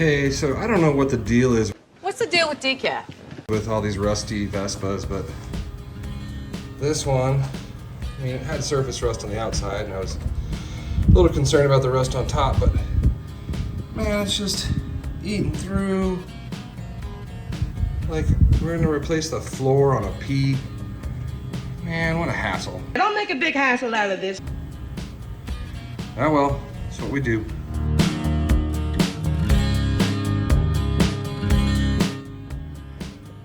Hey, so I don't know what the deal is What's the deal with decaf? with all these rusty Vespas, but this one, I mean, it had surface rust on the outside, and I was a little concerned about the rust on top, but man, it's just eating through. Like, we're gonna replace the floor on a P. Man, what a hassle. Don't make a big hassle out of this. Oh well, that's what we do.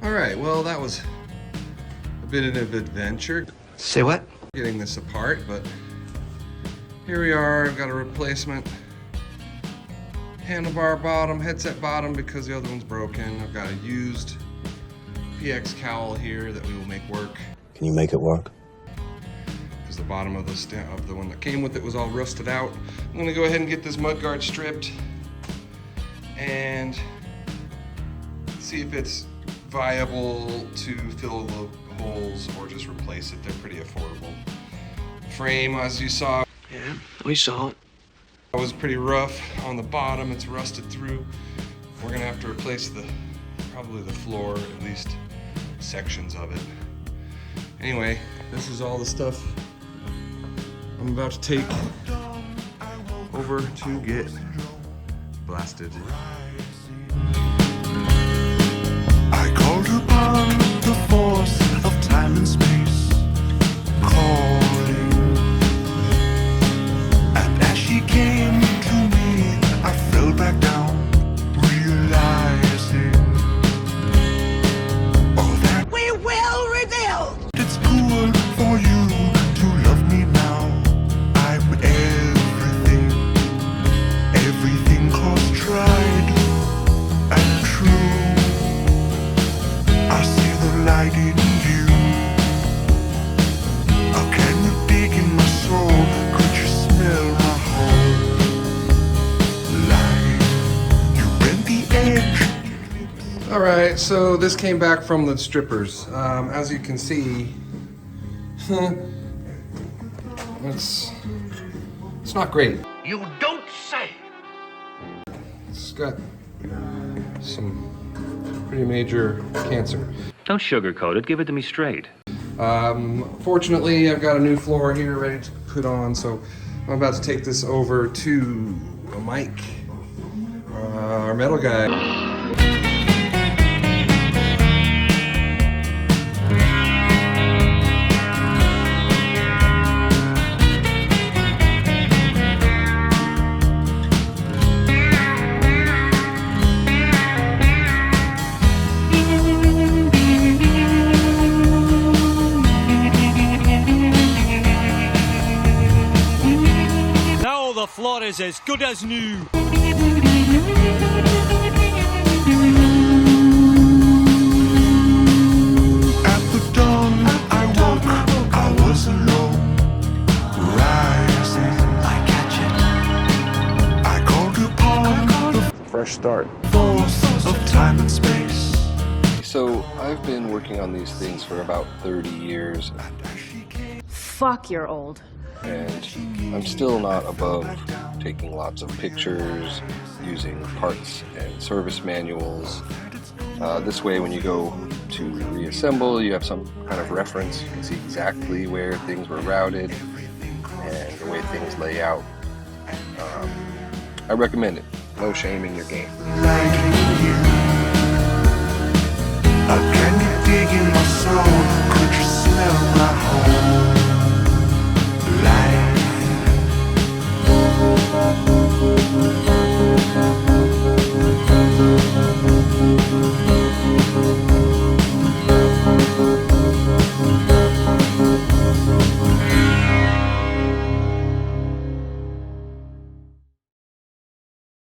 Alright, well, that was a bit of an adventure. Say what? Getting this apart, but here we are. I've got a replacement handlebar bottom, headset bottom because the other one's broken. I've got a used PX cowl here that we will make work. Can you make it work? Because the bottom of the one that came with it was all rusted out. I'm gonna go ahead and get this mudguard stripped and see if it's viable to fill the holes or just replace it. They're pretty affordable. Frame, as you saw, Yeah, we saw it. it was pretty rough on the bottom. It's rusted through. We're gonna have to replace probably the floor, at least sections of it. Anyway, this is all the stuff I'm about to take over to get blasted. I called upon the force of time and space, calling. And as she came to me, I fell back down, realizing all that We will rebuild. it's cool for you to love me now. I'm everything 'cause tried and true. I see the light in you. How can you dig in my soul? Could you smell my heart? Like you bent the edge. All right, so this came back from the strippers. As you can see, it's not great. You don't say. It's got some pretty major cancer. Don't sugarcoat it. Give it to me straight. Fortunately, I've got a new floor here ready to put on, so I'm about to take this over to Mike, our metal guy. Now the floor is as good as new. At the dawn, I woke. I was alone, rising. I catch it. I called upon the Fresh start. force of time and space. So I've been working on these things for about 30 years, Fuck, you're old. and I'm still not above taking lots of pictures, using parts and service manuals. This way, when you go to reassemble, you have some kind of reference. You can see exactly where things were routed and the way things lay out. I recommend it. No shame in your game. Light in you. How can you dig in